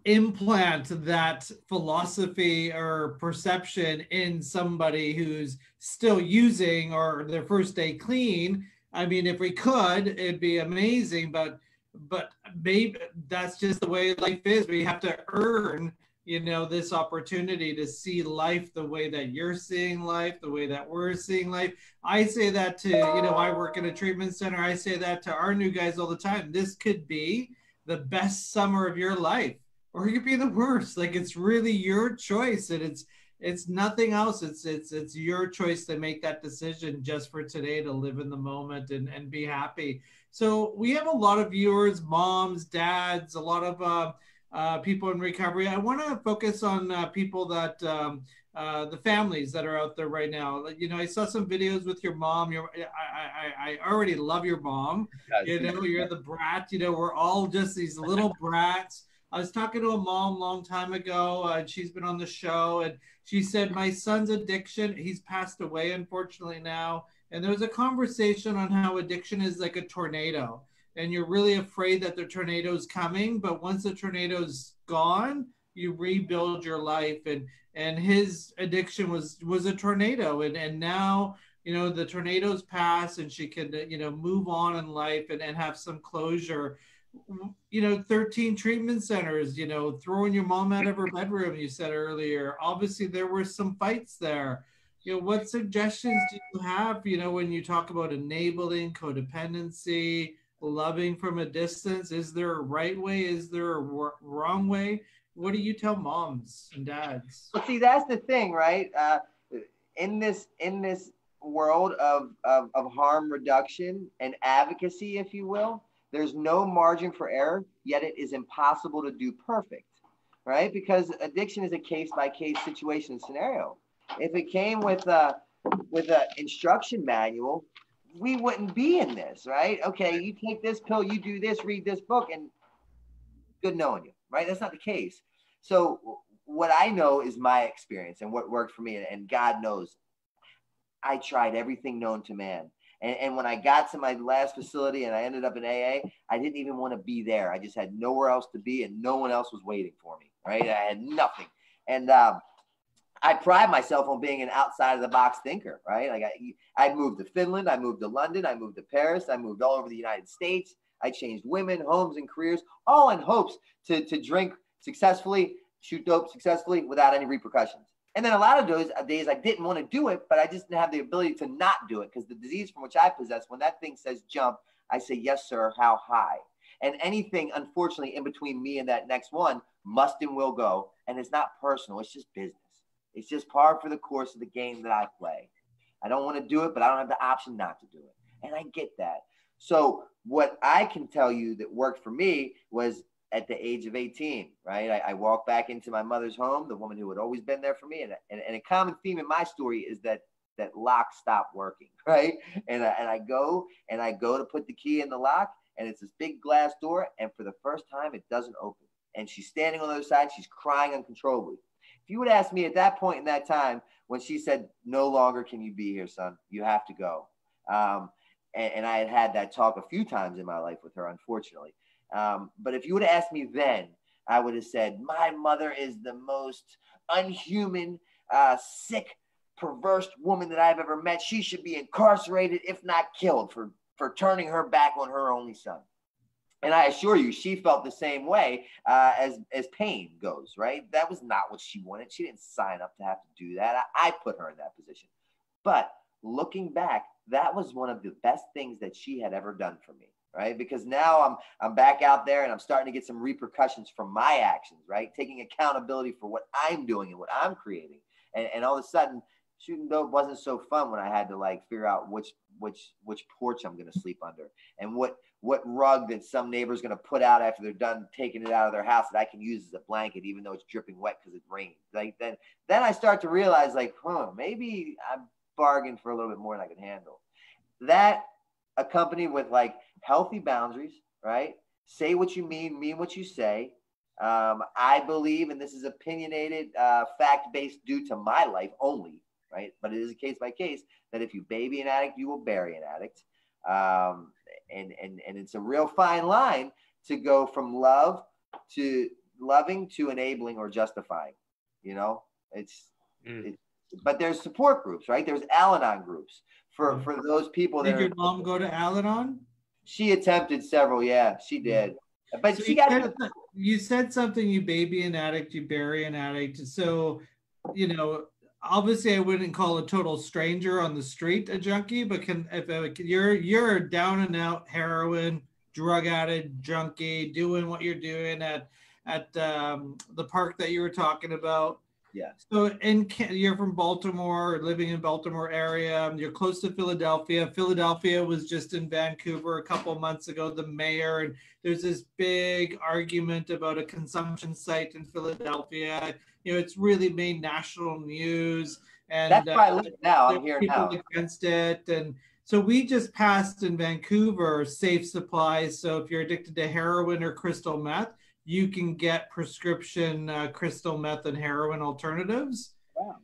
implant that philosophy or perception in somebody who's still using or their first day clean. I mean, if we could, it'd be amazing, but maybe that's just the way life is. We have to earn, you know, this opportunity to see life the way that you're seeing life, the way that we're seeing life. I say that to, you know, I work in a treatment center. I say that to our new guys all the time. This could be the best summer of your life, or it could be the worst. Like, it's really your choice, and it's nothing else. It's your choice to make that decision just for today, to live in the moment and be happy. So we have a lot of viewers, moms, dads, a lot of people in recovery. I want to focus on people that the families that are out there right now. You know, I saw some videos with your mom. I already love your mom. You know, you're the brat. You know, we're all just these little brats. I was talking to a mom a long time ago, and she's been on the show, and she said, my son's addiction, he's passed away, unfortunately, now. And there was a conversation on how addiction is like a tornado, and you're really afraid that the tornado's coming, but once the tornado's gone, you rebuild your life. And his addiction was a tornado, and now, you know, the tornado's passed, and she can, you know, move on in life and have some closure. You know, 13 treatment centers, you know, throwing your mom out of her bedroom, you said earlier. Obviously, there were some fights there. You know, what suggestions do you have, you know, when you talk about enabling codependency, loving from a distance? Is there a right way? Is there a wrong way? What do you tell moms and dads? Well, see, that's the thing, right? In this world of harm reduction and advocacy, if you will, there's no margin for error, yet it is impossible to do perfect, right? Because addiction is a case-by-case situation and scenario. If it came with an instruction manual, we wouldn't be in this, right? Okay, you take this pill, you do this, read this book, and good knowing you, right? That's not the case. So what I know is my experience and what worked for me, and God knows, I tried everything known to man. And when I got to my last facility and I ended up in AA, I didn't even want to be there. I just had nowhere else to be, and no one else was waiting for me, right? I had nothing. And I pride myself on being an outside of the box thinker, right? Like I moved to Finland, I moved to London, I moved to Paris, I moved all over the United States. I changed women, homes, and careers, all in hopes to drink successfully, shoot dope successfully without any repercussions. And then a lot of those days I didn't want to do it, but I just didn't have the ability to not do it, because the disease from which I possess, when that thing says jump, I say, yes, sir, how high? And anything, unfortunately, in between me and that next one must and will go. And it's not personal. It's just business. It's just par for the course of the game that I play. I don't want to do it, but I don't have the option not to do it. And I get that. So what I can tell you that worked for me was at the age of 18, right? I walked back into my mother's home, the woman who had always been there for me. And a common theme in my story is that lock stopped working, right? And I go to put the key in the lock, and it's this big glass door. And for the first time, it doesn't open. And she's standing on the other side. She's crying uncontrollably. If you would ask me at that point in that time, when she said, no longer can you be here, son, you have to go. And I had that talk a few times in my life with her, unfortunately. But if you would have asked me then, I would have said, my mother is the most unhuman, sick, perverse woman that I've ever met. She should be incarcerated, if not killed, for turning her back on her only son. And I assure you, she felt the same way as pain goes, right? That was not what she wanted. She didn't sign up to have to do that. I put her in that position. But looking back, that was one of the best things that she had ever done for me, right? Because now I'm back out there, and I'm starting to get some repercussions from my actions, right? Taking accountability for what I'm doing and what I'm creating. And all of a sudden, shooting dope wasn't so fun when I had to like figure out which porch I'm going to sleep under, and what rug that some neighbor's going to put out after they're done taking it out of their house that I can use as a blanket, even though it's dripping wet because it rained. Like then I start to realize like, maybe I bargained for a little bit more than I can handle. That accompanied with like healthy boundaries, right? Say what you mean what you say. I believe, and this is opinionated, fact-based due to my life only, right? But it is a case by case that if you baby an addict, you will bury an addict. And it's a real fine line to go from love to loving to enabling or justifying, you know, but there's support groups, right? There's Al-Anon groups for those people that Did your mom go to Al-Anon? She attempted several. Yeah, she did. But so she got you said something, you baby an addict, you bury an addict. So, you know, obviously I wouldn't call a total stranger on the street a junkie, but if you're down and out heroin, drug addict, junkie, doing what you're doing at the park that you were talking about. Yeah. So you're from Baltimore, living in Baltimore area. You're close to Philadelphia. Philadelphia was just in Vancouver a couple of months ago, the mayor, and there's this big argument about a consumption site in Philadelphia. You know, it's really made national news. And that's where I live now. I'm here now. Against it. And so we just passed in Vancouver safe supplies. So if you're addicted to heroin or crystal meth, you can get prescription crystal meth and heroin alternatives. Wow.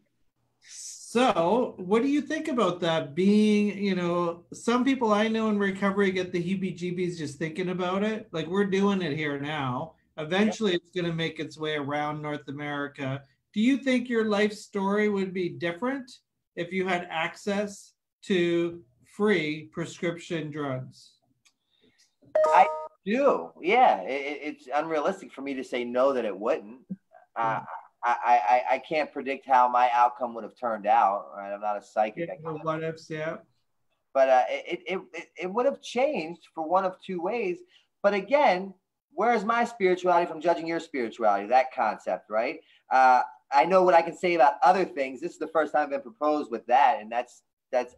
So what do you think about that? Being, you know, some people I know in recovery get the heebie-jeebies just thinking about it. Like we're doing it here now. Eventually it's going to make its way around North America. Do you think your life story would be different if you had access to free prescription drugs? I do. Yeah. It's unrealistic for me to say no that it wouldn't. I can't predict how my outcome would have turned out. Right? I'm not a psychic. What ifs, yeah. But it would have changed for one of two ways. But again, where's my spirituality from judging your spirituality? That concept, right? I know what I can say about other things. This is the first time I've been proposed with that, and that's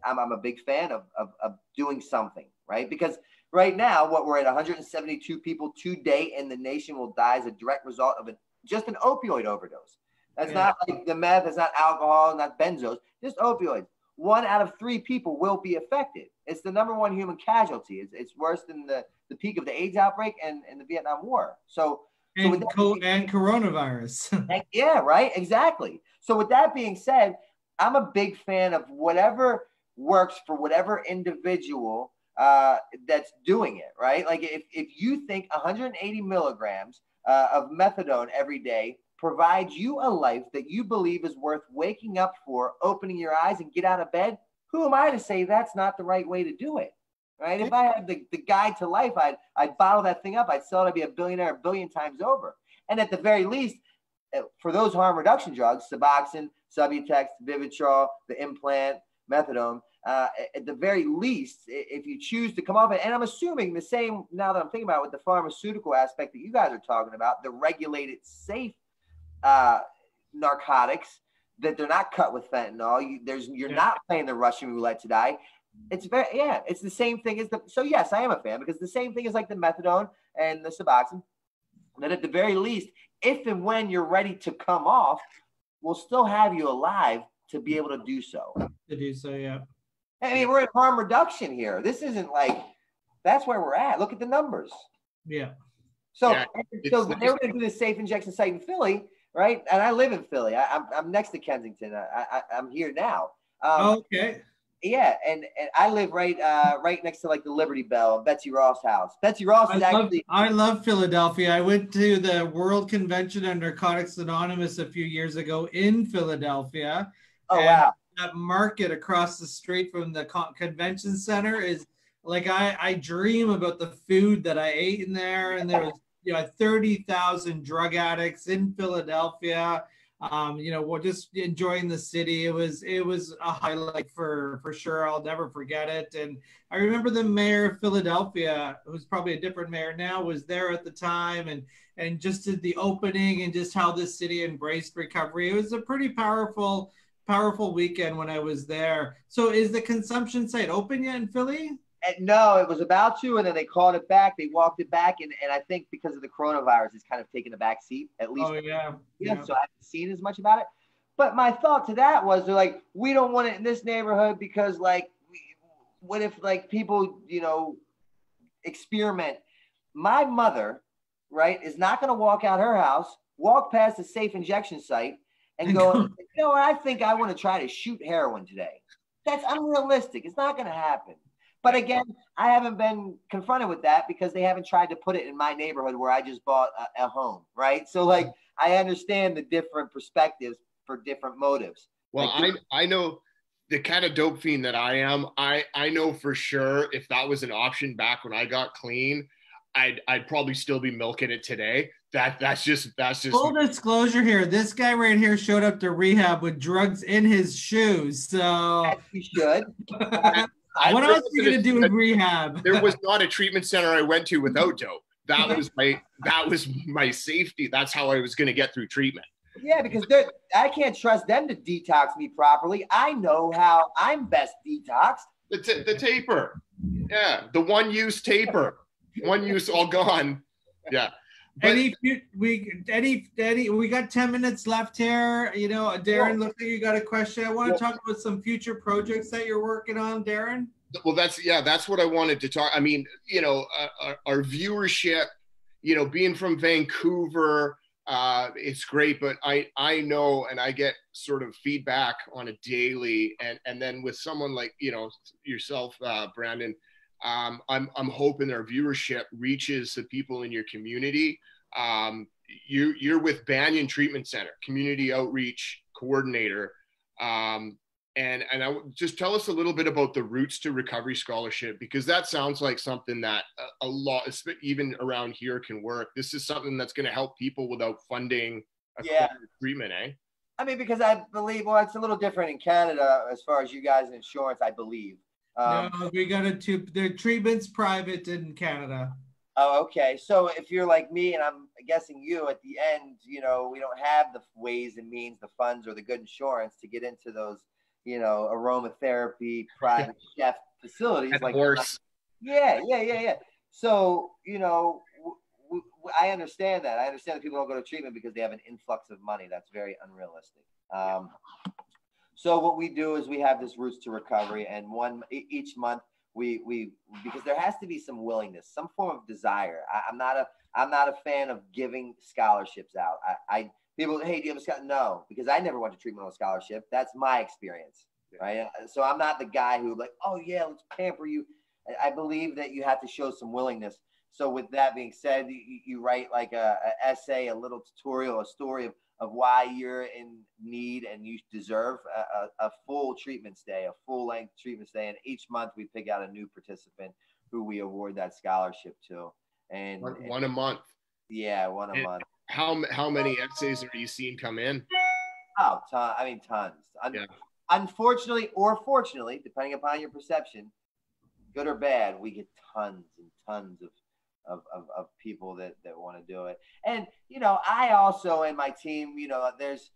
I'm a big fan of doing something, right? Because right now, what we're at 172 people today in the nation will die as a direct result of just an opioid overdose. That's not like the meth, it's not alcohol, not benzos, just opioids. 1 out of 3 people will be affected. It's the #1 human casualty. It's worse than the peak of the AIDS outbreak and the Vietnam War. And coronavirus. Yeah, right, exactly. So with that being said, I'm a big fan of whatever works for whatever individual that's doing it, right? Like if you think 180 milligrams of methadone every day provides you a life that you believe is worth waking up for, opening your eyes and get out of bed, who am I to say that's not the right way to do it, right? If I had the guide to life, I'd bottle that thing up. I'd sell it to be a billionaire a billion times over. And at the very least, for those harm reduction drugs, Suboxone, Subutex, Vivitrol, the implant, methadone, at the very least, if you choose to come off it, and I'm assuming the same now that I'm thinking about it with the pharmaceutical aspect that you guys are talking about, the regulated, safe narcotics, that they're not cut with fentanyl. You're not playing the Russian roulette to die. It's it's the same thing as so yes, I am a fan, because the same thing is like the methadone and the Suboxone, that at the very least, if and when you're ready to come off, we'll still have you alive to be able to do so. Yeah. I mean, we're in harm reduction here. This isn't like, that's where we're at. Look at the numbers. Yeah. So they were going to do this safe injection site in Philly, right? And I live in Philly. I'm next to Kensington. I'm here now. Okay. Yeah, and I live right next to like the Liberty Bell, Betsy Ross' house. Betsy Ross is I love Philadelphia. I went to the World Convention on Narcotics Anonymous a few years ago in Philadelphia. Oh, wow. That market across the street from the convention center is like, I dream about the food that I ate in there. And there was 30,000 drug addicts in Philadelphia. We're just enjoying the city. It was a highlight for sure. I'll never forget it. And I remember the mayor of Philadelphia, who's probably a different mayor now, was there at the time and just did the opening and just how this city embraced recovery. It was a pretty powerful powerful weekend when I was there. So is the consumption site open yet in Philly? And no, it was about to, and then they called it back. They walked it back, and I think because of the coronavirus, it's kind of taken a back seat, at least. Oh, yeah. So I haven't seen as much about it. But my thought to that was, they're like, we don't want it in this neighborhood because, like, what if, like, people, you know, experiment? My mother, right, is not going to walk out her house, walk past a safe injection site, and go, you know what, I think I want to try to shoot heroin today. That's unrealistic. It's not going to happen. But again, I haven't been confronted with that because they haven't tried to put it in my neighborhood where I just bought a home, right? So, like, I understand the different perspectives for different motives. Well, like, I know the kind of dope fiend that I am. I know for sure if that was an option back when I got clean, I'd probably still be milking it today. That's just full disclosure here. This guy right here showed up to rehab with drugs in his shoes. So you should. What else are you gonna do in rehab? There was not a treatment center I went to without dope. That was my safety. That's how I was gonna get through treatment. Yeah, because I can't trust them to detox me properly. I know how I'm best detoxed. The taper. Yeah, the one-use taper. One use, all gone. Yeah. But, we got 10 minutes left here. You know, Darren, looks like you got a question. I want to talk about some future projects that you're working on, Darren. Well, that's what I wanted to talk. I mean, you know, our viewership, you know, being from Vancouver, it's great, but I know, and I get sort of feedback on a daily, and then with someone like, you know, yourself, Brandon, I'm hoping our viewership reaches the people in your community. You're with Banyan Treatment Center, community outreach coordinator. And I just tell us a little bit about the Roots to Recovery Scholarship, because that sounds like something that a lot, even around here, can work. This is something that's going to help people without funding treatment, eh? I mean, because I believe, well, it's a little different in Canada as far as you guys in insurance, I believe. No, we got the treatment's private in Canada. Oh, okay. So if you're like me, and I'm guessing you, at the end, you know, we don't have the ways and means, the funds, or the good insurance to get into those, you know, aromatherapy, private chef facilities. Like, horse. Yeah. So, you know, I understand that. I understand that people don't go to treatment because they have an influx of money. That's very unrealistic. So what we do is we have this Roots to Recovery, and each month we because there has to be some willingness, some form of desire. I'm not a fan of giving scholarships out. People, hey, do you have a scholarship? No, because I never went to treatment on a scholarship. That's my experience, right? So I'm not the guy who, like, oh yeah, let's pamper you. I believe that you have to show some willingness. So with that being said, you write like a essay, a little tutorial, a story of why you're in need and you deserve a full treatment stay, a full-length treatment stay. And each month we pick out a new participant who we award that scholarship to. And one a month. Yeah, one a month. How many essays are you seeing come in? Oh, tons. Yeah. Unfortunately or fortunately, depending upon your perception, good or bad, we get tons and tons of people that want to do it. And, you know, I also, and my team, you know, there's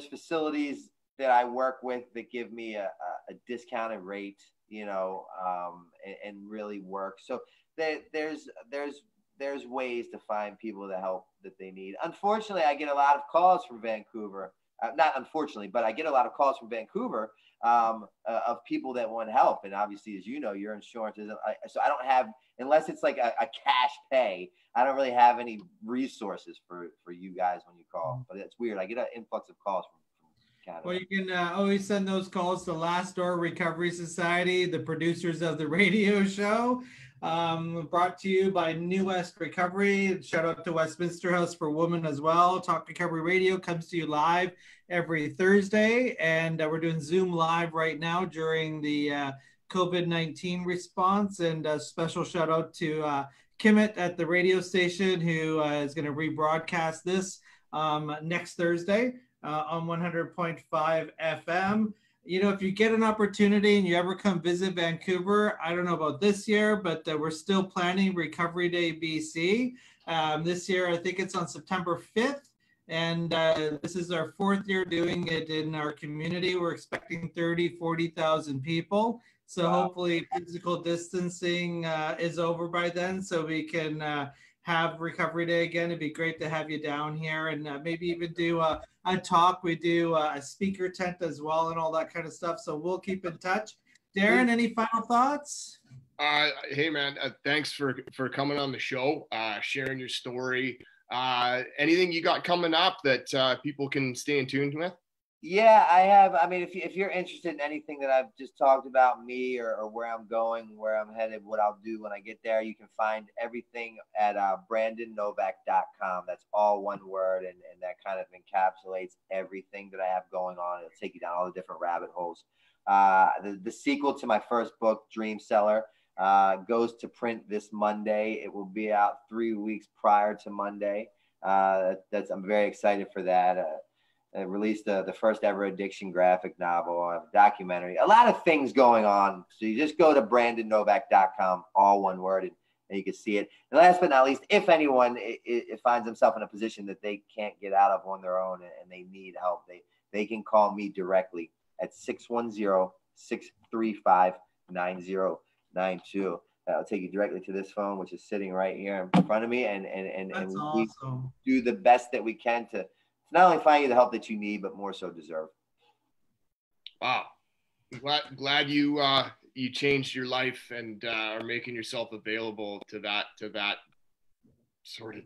facilities that I work with that give me a discounted rate, you know, and really work. So there's ways to find people to help that they need. Unfortunately, I get a lot of calls from Vancouver. Not unfortunately, but I get a lot of calls from Vancouver of people that want help. And obviously, as you know, your insurance isn't, so I don't have, unless it's like a cash pay, I don't really have any resources for you guys when you call. But it's weird. I get an influx of calls from Canada. Well, you can always send those calls to Last Door Recovery Society, the producers of the radio show. Brought to you by New West Recovery. Shout out to Westminster House for Women as well. Talk Recovery Radio comes to you live every Thursday, and we're doing Zoom live right now during the COVID-19 response. And a special shout out to Kimmett at the radio station, who is going to rebroadcast this next Thursday on 100.5 FM. You know, if you get an opportunity and you ever come visit Vancouver, I don't know about this year, but we're still planning Recovery Day BC. This year, I think it's on September 5th. And this is our 4th year doing it in our community. We're expecting 40,000 people. So Wow. hopefully physical distancing is over by then, so we can have Recovery Day again. It'd be great to have you down here, and maybe even do a talk. We do a speaker tent as well and all that kind of stuff. So we'll keep in touch. Darren, any final thoughts? Hey man, thanks for coming on the show, sharing your story. Anything you got coming up that people can stay in tune with? Yeah, I have. I mean, if you're interested in anything that I've just talked about, me or where I'm going, where I'm headed, what I'll do when I get there, you can find everything at BrandonNovak.com. That's all one word, and that kind of encapsulates everything that I have going on. It'll take you down all the different rabbit holes. The sequel to my first book, Dreamseller, goes to print this Monday. It will be out 3 weeks prior to Monday. I'm very excited for that. I released the first ever addiction graphic novel, a documentary, a lot of things going on. So you just go to BrandonNovak.com, all one word, and you can see it. And last but not least, if anyone it finds themselves in a position that they can't get out of on their own and they need help, they can call me directly at 610-635-9092. That'll take you directly to this phone, which is sitting right here in front of me. And awesome. We do the best that we can to not only find you the help that you need, but more so deserve. Wow. Glad you changed your life and are making yourself available to that sort of,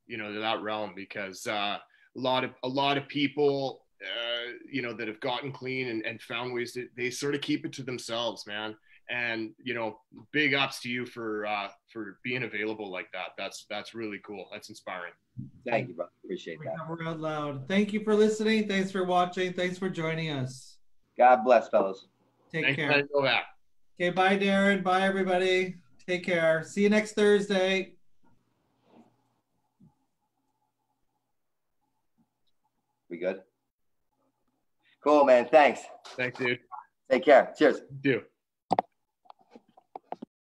to that realm, because a lot of people, that have gotten clean and found ways that they sort of keep it to themselves, man. And, big ups to you for being available like that. That's really cool. That's inspiring. Thank you, brother. Appreciate that. Recover Out Loud. Thank you for listening. Thanks for watching. Thanks for joining us. God bless, fellas. Take care. Okay, bye, Darren. Bye, everybody. Take care. See you next Thursday. We good? Cool, man. Thanks. Thanks, dude. Take care. Cheers. Do.